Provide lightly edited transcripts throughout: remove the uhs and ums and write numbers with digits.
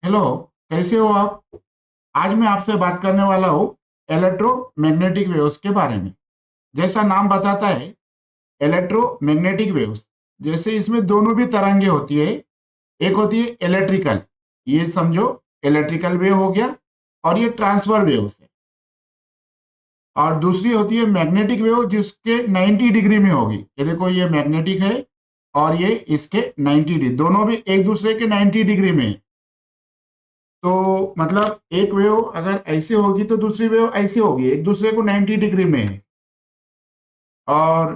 Hello, कैसे हो आप? आज मैं आपसे बात करने वाला हूँ इलेक्ट्रोमैग्नेटिक वेव्स के बारे में। जैसा नाम बताता है, इलेक्ट्रोमैग्नेटिक वेव्स, जैसे इसमें दोनों भी तरंगे होती है। एक होती है इलेक्ट्रिकल, ये समझो इलेक्ट्रिकल वेव हो गया, और ये ट्रांसफर वेव्स है। और दूसरी होती है मैग्नेटिक वेव, जिसके 90 डिग्री में होगी। ये देखो, ये मैग्नेटिक है और ये इसके 90 डिग्री, दोनों भी एक दूसरे के 90 डिग्री में है। तो मतलब एक वेव अगर ऐसे होगी तो दूसरी वेव ऐसे होगी, एक दूसरे को 90 डिग्री में है। और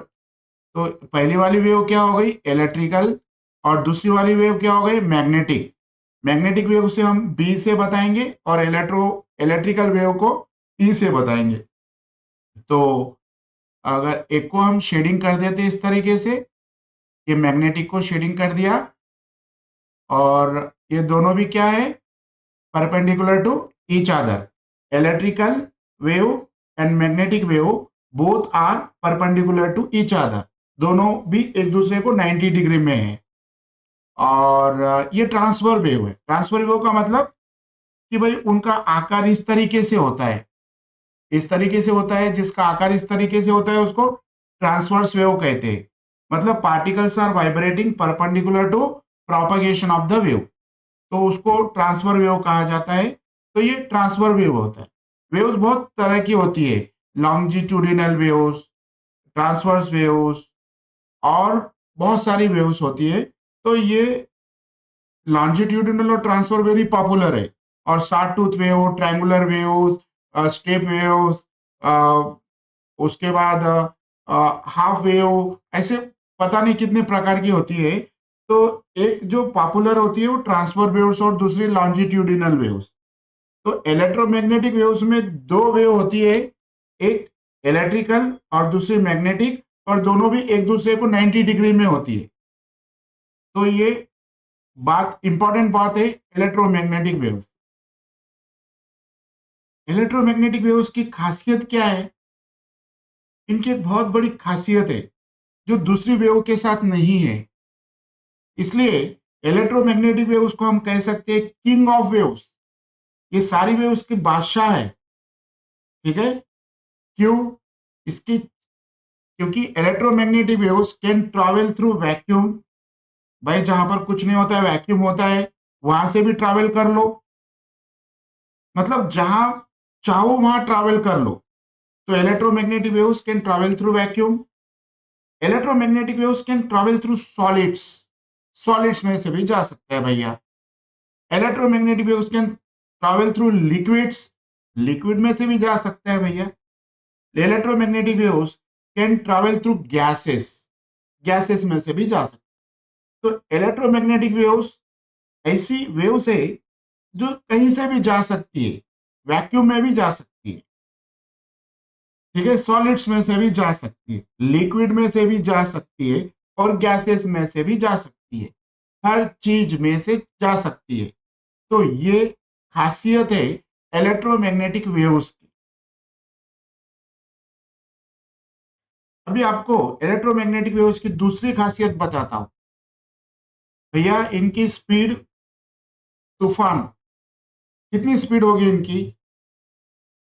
तो पहली वाली वेव क्या हो गई, इलेक्ट्रिकल, और दूसरी वाली वेव क्या हो गई, मैग्नेटिक। मैग्नेटिक वेव से हम बी से बताएंगे और इलेक्ट्रिकल वेव को ई से बताएंगे। तो अगर एक को हम शेडिंग कर देते इस तरीके से, ये मैग्नेटिक को शेडिंग कर दिया, और ये दोनों भी क्या है, perpendicular to each other. Electrical wave and magnetic wave both are perpendicular to each other. दोनों भी एक दूसरे को 90 डिग्री में है। और ये ट्रांसफर वेव है। ट्रांसफर वेव का मतलब कि भाई उनका आकार इस तरीके से होता है, इस तरीके से होता है, जिसका आकार इस तरीके से होता है उसको ट्रांसवर्स वेव कहते हैं। मतलब particles are vibrating perpendicular to propagation of the wave, तो उसको ट्रांसफर वेव कहा जाता है। तो ये ट्रांसफर वेव होता है। वेव्स बहुत तरह की होती है, लॉन्जिट्यूडिनल वेव्स, ट्रांसवर्स वेव्स, और बहुत सारी वेव्स होती है। तो ये लॉन्जिट्यूडिनल और ट्रांसफर वेरी पॉपुलर है। और short tooth wave, triangular waves, step waves, उसके बाद हाफ वेव, ऐसे पता नहीं कितने प्रकार की होती है। तो एक जो पॉपुलर होती है वो ट्रांसफर वेव्स और दूसरी लॉन्जिट्यूडिनल वेव्स। तो इलेक्ट्रोमैग्नेटिक वेव्स में दो वेव होती है, एक इलेक्ट्रिकल और दूसरी मैग्नेटिक, और दोनों भी एक दूसरे को 90 डिग्री में होती है। तो ये बात, इंपॉर्टेंट बात है इलेक्ट्रोमैग्नेटिक वेव्स। इलेक्ट्रोमैग्नेटिक वेव्स की खासियत क्या है? इनकी एक बहुत बड़ी खासियत है जो दूसरी वेव के साथ नहीं है। इसलिए इलेक्ट्रोमैग्नेटिक वेव्स को हम कह सकते हैं किंग ऑफ वेव्स। ये सारी वेव्स की बादशाह है। ठीक है? क्यों? इसकी क्योंकि electromagnetic waves can travel through vacuum. भाई जहां पर कुछ नहीं होता है, वैक्यूम होता है, वहां से भी ट्रैवल कर लो। मतलब जहां चाहो वहां ट्रैवल कर लो। तो electromagnetic waves can travel through vacuum. Electromagnetic waves can travel through solids. Solids में से भी जा सकता है भैया। Electromagnetic waves can travel through liquids. Liquid में से भी जा सकता है भैया। Electromagnetic waves can travel through gases. Gases में से भी जा सकते हैं। तो इलेक्ट्रोमैग्नेटिक वेव्स ऐसी वेव्स है जो कहीं से भी जा सकती है। वैक्यूम में भी जा सकती है, ठीक है, सॉलिड्स में से भी जा सकती है, लिक्विड में से भी जा सकती है, और गैसेस में से भी जा सकती है। हर चीज में से जा सकती है। तो ये खासियत है इलेक्ट्रोमैग्नेटिक वेव्स की। अभी आपको इलेक्ट्रोमैग्नेटिक वेव्स की दूसरी खासियत बताता हूं भैया। इनकी स्पीड तूफान, कितनी स्पीड होगी इनकी?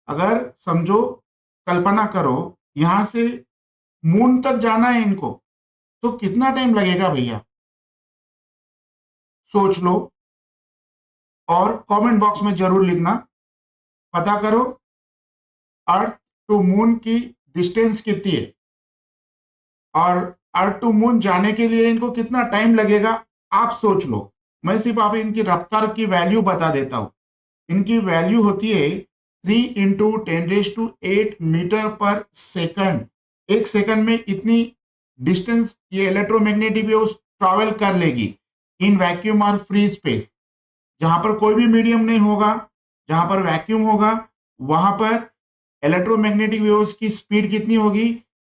अगर समझो, कल्पना करो, यहां से मून तक जाना है इनको, तो कितना टाइम लगेगा भैया? सोच लो और कमेंट बॉक्स में जरूर लिखना। पता करो अर्थ टू मून की डिस्टेंस कितनी है, और अर्थ टू मून जाने के लिए इनको कितना टाइम लगेगा, आप सोच लो। मैं सिर्फ आप इनकी रफ्तार की वैल्यू बता देता हूं। इनकी वैल्यू होती है 3 × 10⁸ मीटर पर सेकंड। एक सेकंड में इतनी डिस्टेंस ये इलेक्ट्रोमैग्नेटिक वेव्स ट्रैवल कर लेगी इन वैक्यूम और फ्री स्पेस। जहां पर कोई भी मीडियम नहीं होगा, जहां पर वैक्यूम होगा, वहां पर इलेक्ट्रोमैग्नेटिक वेव्स की स्पीड कितनी होगी?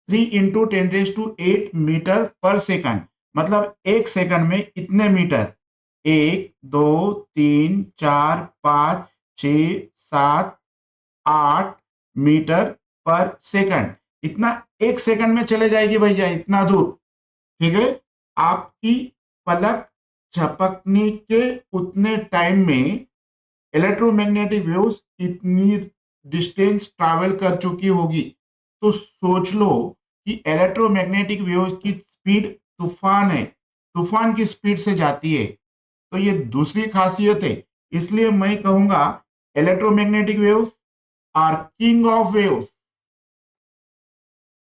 3 × 10⁸ मीटर पर सेकंड। मतलब एक सेकंड में इतने मीटर, 1 2 3 4 5 6 7 8 मीटर पर सेकंड। इतना एक सेकंड में चले जाएगी भैया, इतना दूर। ठीक है? आपकी पलक झपकने के उतने टाइम में इलेक्ट्रोमैग्नेटिक वेव्स इतनी डिस्टेंस ट्रैवल कर चुकी होगी, तो सोच लो कि इलेक्ट्रोमैग्नेटिक वेव्स की स्पीड तूफान है, तूफान की स्पीड से जाती है। तो ये दूसरी खासियत है। इसलिए मैं कहूंगा electromagnetic waves are king of waves,